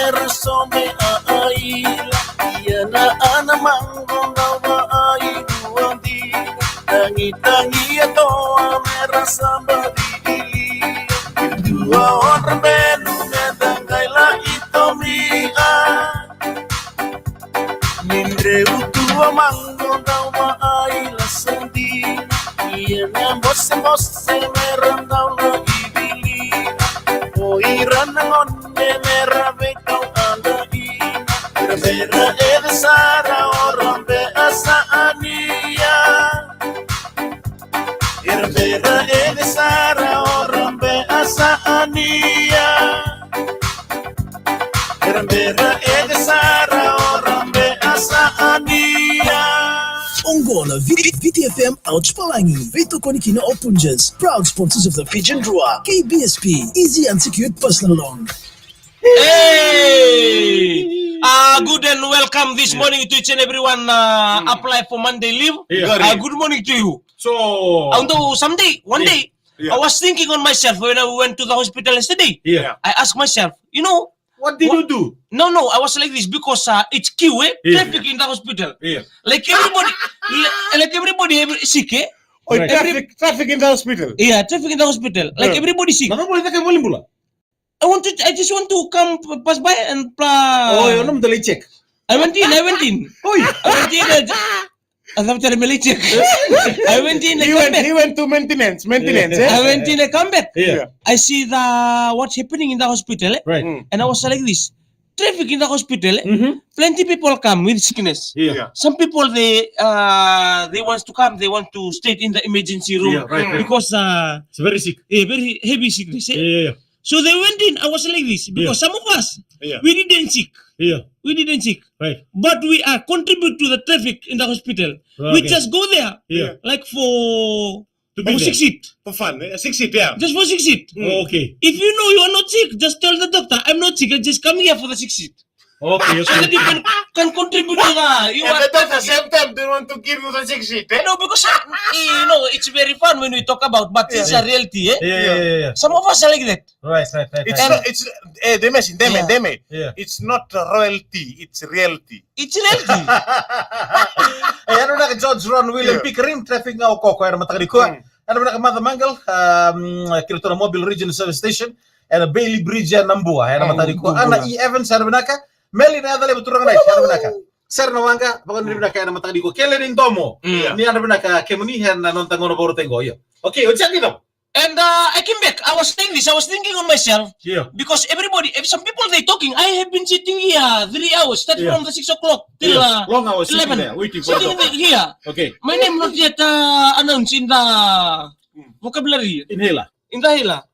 merasome aila Iana anamang gondawa ai duandi Tangi-tangi atoa merasamba di Dua orang benu ngetangkaila itomia Mindre utua mangondawa aila sendi Iana bose merandau ibili Oiran ngonde merabe kau alaina Mera edesara orang be asaania Mera edesara orang be asaania Mera edesara orang be asaania Ongola VTFM Outspalangi Vito Konikina Opunjas, proud sponsors of the Pigeon Drawer, KBSP, easy and secured personal loan. Hey! Good and welcome this morning to each and everyone apply for Monday leave. Good morning to you. So, Although one day, I was thinking on myself when I went to the hospital yesterday. I asked myself, what did you do? No, I was like this because it's queue, traffic in the hospital. Like everybody sick, Right. Traffic in the hospital. Yeah, traffic in the hospital. Like everybody sick. I just want to come pass by and Oh, you know check. I went in. I went in. He went to maintenance. I went in, I come back. Yeah. I see what's happening in the hospital. Right. And I was like this. Traffic in the hospital. Plenty people come with sickness. Some people they want to come. They want to stay in the emergency room because It's very sick. very heavy sickness. So they went in. I was like this because some of us we didn't sick. We didn't sick. Right. But we are contribute to the traffic in the hospital. We just go there like for 6 seat. For fun. 6 seat, Just for 6 seat. Okay. If you know you are not sick, just tell the doctor I'm not sick. I just come here for the 6 seat. Okay. So that you can contribute to the. You And are at the same time, they want to give you the 6 seat. no, because it's very fun when we talk about, but it's a reality. Yeah. Some of us are like that. Right. It's Deme. Yeah. It's not royalty, it's reality. It's reality. Ano na George Ron William Pickering traffic nga ako ko era matagdi ko. Ano na ka Mother Mangal kirito na Mobile Region Service Station and Bailey Bridge ya Nambua era matagdi ko. Ana E Evans era banaka Meli na dale beturang na era banaka. Sir na wanga bakon ni banaka era matagdi ko. Kelen Indomo. Ni era banaka kemuni hen na non tangono boro tengo yo. Okay, o chaki no. And I came back. I was saying this. I was thinking on myself. Because everybody, if some people they talking, I have been sitting here 3 hours, starting from the 6 o'clock till long hours 11. sitting there waiting for Sitting here. Okay. My name not yet announced in the vocabulary. Inhela. In the Hila.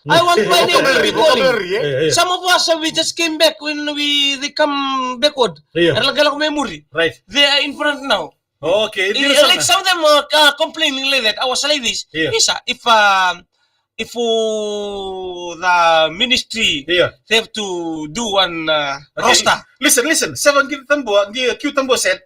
I want my name to be calling. Some of us we just came back when they come backward. Erlang memory. Right. They are in front now. Okay. Like some of them are complaining like that. I was like this. Lisa, if the ministry they have to do one roster. Listen. Seven Q-Tambo said,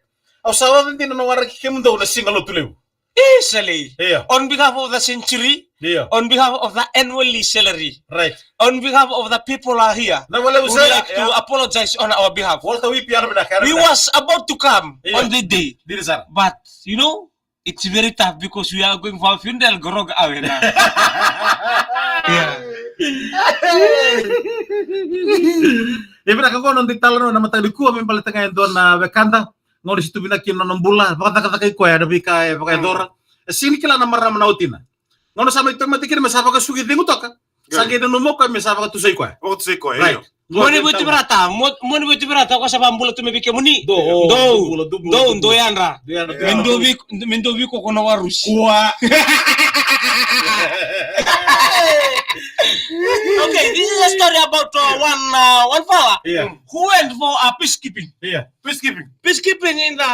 "Ang sawa din na nawara kikim daw na singalo tuliw." Easily. On behalf of the century, on behalf of the annual salary, Right. on behalf of the people are here, Na wala we would usa. like to apologize on our behalf. Walta wi piano na We was about to come on the day, Dili sar. but it's very tough because we are going for a funeral. Grog away na. Even ako non ditalo na matagdi ko amin palita ngayon doon na bekanta. Ngori situ binakin non bula, kata kay ko ya dabi kay dora. Sini kila na maram nautina. Ngono sama itu matikin masapa ka sugi tingu toka. Sagi na numo ka masapa ka tusay ko. Oh, say ko, Right. Moni buti berata ko sa pambulo tu mebike muni. Do yan ra. Mendovi ko kono warus. Okay, this is a story about one fella who went for peacekeeping. Peacekeeping in the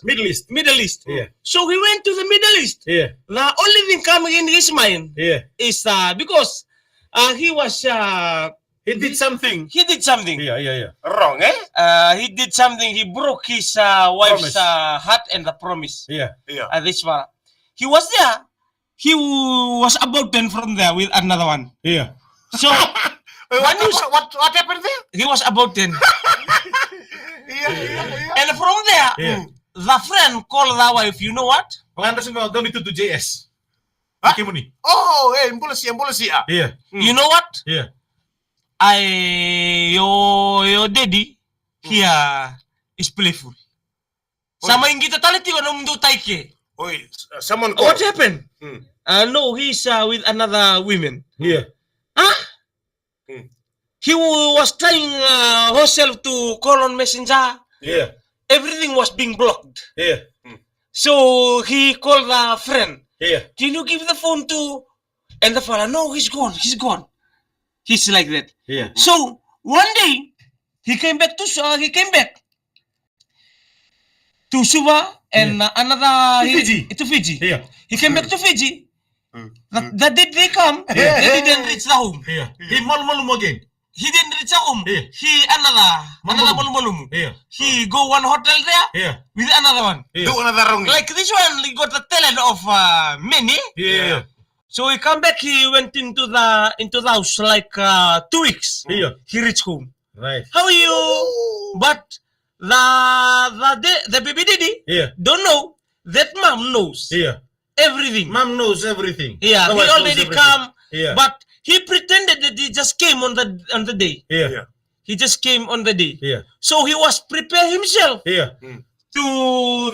Middle East. So he went to the Middle East. The only thing coming in his mind is because he was He did something. Wrong, he did something. He broke his wife's heart and the promise. This one. He was there. He was about to from there with another one. So What happened there? He was about 10. Yeah. And from there, the friend called the wife, you know what? Pengantar semua down itu to JS. Hah? Kimuni. Oh, impulsi. Iya. You know what? Iya. Your daddy here is playful. Sama yang kita tali tiba nung do taike. Oh, someone What called. happened? No, he's with another women. Iya. Huh? He was trying herself to call on messenger. Iya. Everything was being blocked. Iya. So he called the friend. Iya. Can you give the phone to? And the fella, no, he's gone. He's like that. Iya. So one day he came back to Suva and another Fiji. to Fiji. Iya. He came back to Fiji. The day they come, they didn't reach the home. Iya. He malum again. He didn't reach the home. Yeah. He another malum. Iya. He go one hotel there Iya. with another one. Iya. Do another wrong. Like this one, he got the talent of many. Iya. So he come back. He went into the house like 2 weeks. Iya. He reached home. Right. How are you? But the baby daddy Iya. don't know that mom knows Iya. everything. Mom knows everything. Yeah, The he wife knows already everything. come, Yeah. but he pretended that he just came on the day. Iya. He just came on the day. Iya. So he was prepare himself Iya. to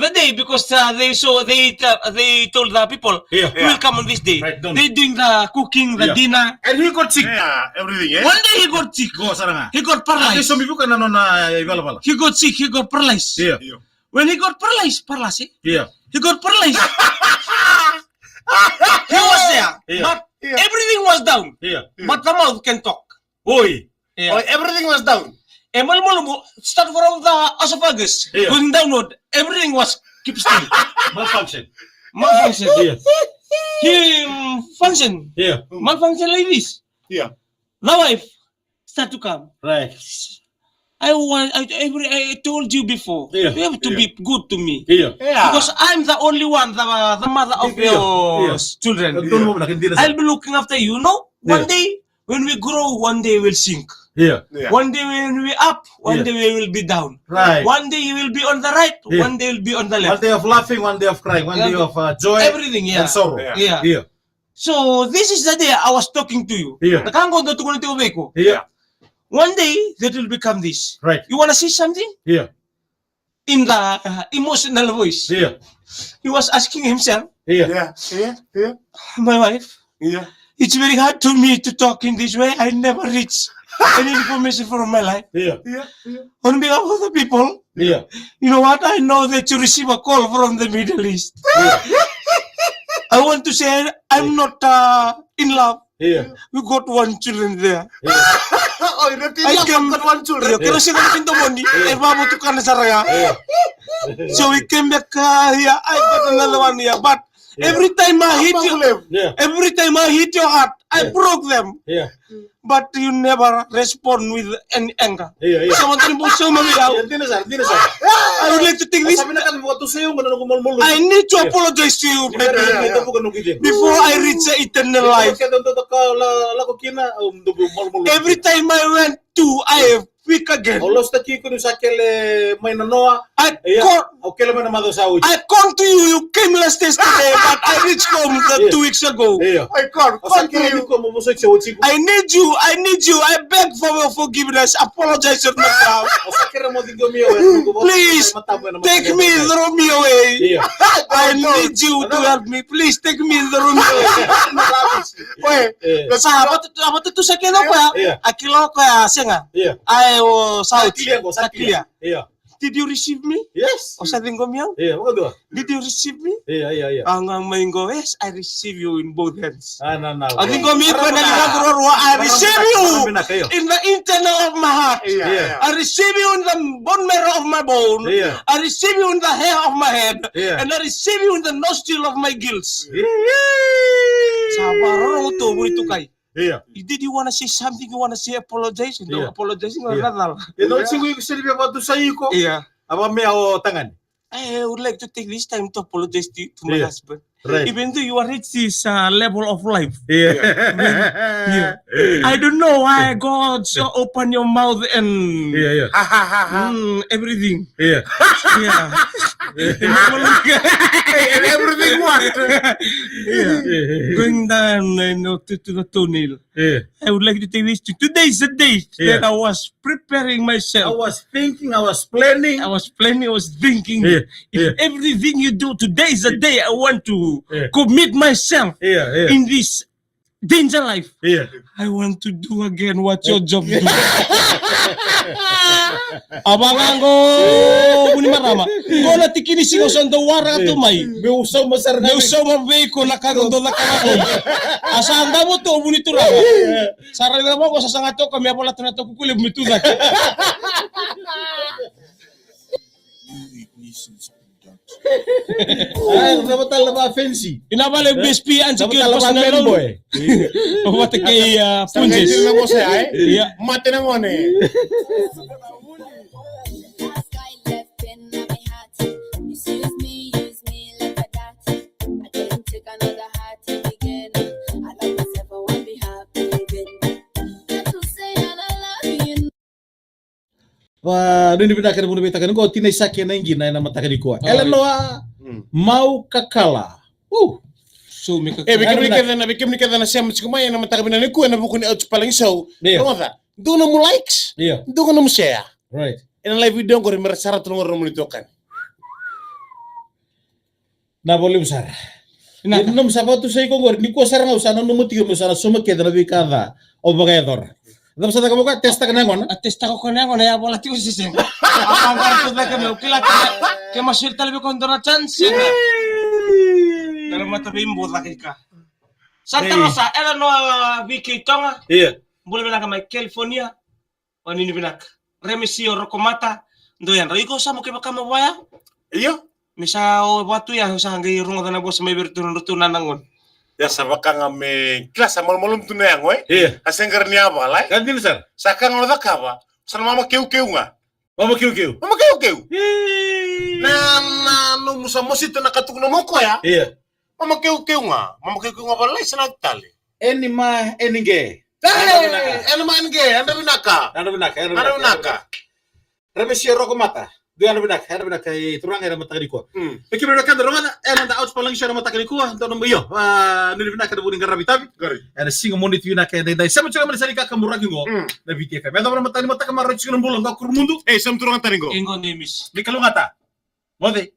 the day because they told the people Yeah. we will come on this day. Right, don't- They doing the cooking, the Yeah. dinner. And he got sick. Yeah, everything, yeah? One day he got sick. Go saranga. He got Ate paralyzed. somi bukan nona ibala. He got sick. He got paralyzed. Iya. When he got paralyzed, Iya. he got paralyzed. He was there, Yeah. but everything was down. Iya. But the mouth can talk. Oi. Oh, everything was down. Emal start from the esophagus, Yeah. going downward. Everything was keep still. Malfunction. Malfunction. Iya. He function. Iya. Malfunction like this. Yeah. The wife start to come. Right. I told you before. Yeah. You have to be good to me. Iya. Yeah. Because I'm the only one, the mother of Yeah. your Yeah. children. Don't mo nak hindi na. I'll be looking after you. No, one Yeah. day when we grow, one day we'll sink. Iya. Yeah. One day when we up, one Yeah. day we will be down. Right. One day you will be on the right, Yeah. one day will be on the One left. day of laughing, one day of crying, one day of joy Everything, yeah. and sorrow. Yeah. Yeah. Iya. So this is the day I was talking to you. Yeah. Nakango do tukunin tiyo beko. Iya. One day that will become this. Right. You wanna see something? Iya. In the emotional voice, Iya. he was asking himself, Iya. Yeah. my wife, Yeah. it's very hard to me to talk in this way. I never reach any information from my life. Iya. On behalf of the people, Iya. you know what? I know that you receive a call from the Middle East. I want to say I'm not in love. Iya. We got one children there. Oh, you don't I came got one children. Kaya sila pinto mo ni, bago to ka na sa raya. Iya. So we came back here. I got another one here. But every time I hit you, Yeah. every time I hit your heart, I broke them. Iya. But you never respond with any anger. Iya. Iya. Someone can push me out. Hindi na sa. I would like to take this. Sabi na kan mo to sayo mo na gumulmulo. I need to apologize to you, baby, Ito po kanong gidin. before I reach the eternal life. Kaya doon to ka la ko kina gumulmulo. Every time I went to, I pick again. Olos ta kiko ni sa kele may nanoa. I Iya. call, O kele man mado sa uji. I come to you. You came last yesterday, but I reached home 2 weeks ago. Iya. I can't. O sa kele ko mo musik sa uji. I need you. I beg for your forgiveness. Apologize on my behalf. O sa kele mo digo miyo. Please, take me and throw me away. Iya. I need you to help me. Please take me and throw me away. Wait. Sa apa tu sa kilo ko Yeah. ya? Akilo ko ya senga. Iya. Ay o South. Saklia ko, saklia. Iya. Did you receive me? Yes. O sa tingko miyaw? Iya, mga dua. Did you receive me? Iya. Ang maingo, yes, I receive you in both hands. Na. Ang tingko miyaw ko na ginagawa, I receive you Marami na kayo. in the internal of my heart. Yeah. I receive you in the bone marrow of my bone. Yeah. I receive you in the hair of my head. Yeah. And I receive you in the nostril of my gills. Iya. Sabar to burito kay. Iya. Did you wanna say something? You wanna say apologize? No, Yeah. apologizing or Yeah. not? Ito singo yung silbi ba to sa iko? Yeah. Aba may ako tangan. I would like to take this time to apologize to my Yeah. husband. Right. Even though you are reach this level of life. Yeah. I don't know why God so open your mouth and Yeah. everything. Yeah. Yeah. And everything what? Going down to the tunnel. Yeah. I would like to tell you today is the day that I was preparing I myself. was thinking, I was planning. I was planning, I was thinking. Yeah, If everything you do today is the day I want to Yeah. commit myself Yeah. in this danger life. Yeah. I want to do again what your job do. Abangango muni marama. Kola tikini singo sondo wara to mai. Meu usaw masar na. Meu so mabeko la kagondo la kago. Asanga mo to muni turanga. Sarang na mo ko sa sangato kami apola tunato kukule mituda. Ay, dapat tala ba fancy? Inabale BSP ang Dapat secure tala ba personnel. boy? What kay Sangay punjes. na mo siya eh. Yeah. Mati na mo eh. Sky left in my heart. Use me like a dot. I can't take another heart again. I love myself, I want to be happy again. Got to say I love you. Wah, dun dibitakan mo dibitakan ko tinay sakyan na ingin na matakan ko. Ela no mau kakala. So mi ka Bikin nikah na siya macam na matakan na niku na bukan out paling show. Yeah. Ano ta? Doon na mo likes. Iya, Doon na mo share. right. In live video ko rin merasara tulong orang menitokan. Na boleh besar. Ini nom sapato sa iko ngor ni ko sarang usana no mutio mo sana suma ke na bikada o bagador. Dam sa kamu ka testa ka nangon. atesta ko kanya ko na ya bola tiyo si sen. Ang karto da kami ukila ke masir talabi kon dona chance. Pero matabimbo laki ka. Santa Rosa, era no Vicky Tonga, Iya. boleh bilang kami California, o nini binak Remesio Rocomata, doyan Rico sama ke baka mawaya. Iyo. Misa o watu ya sa hanggang rungo na boss may berturun-rutunan nangon. Ya sabaka nga me kelas malum tu na yang oi. Iya. Asenggar niya ba lai? Kan din sir. Saka nga ka ba? San mama keu nga. Mama kiu. Mama keu. Na no musa mosit na katuk no mo ko ya. Iya. Mama keu nga. Mama keu nga ba lai sanag tali. Eni ma enige. Ano man ge? Anda binaka. Ano binaka? Ano binaka? Remesio Rocomata. Do ano binaka kay turang era matakani ko. Peki binaka da romana era da out palang siya matakani ko. Do no yo. Nili binaka da buning garabitabi. Gari. Era singo monit yuna kay dai sama chama man sari ka kamuragi go. Na VTFM. Eda matani matakama ro chikon bulo ngakur mundu. Sam turang taringo. Ingo nemis. Di kalungata. Mode.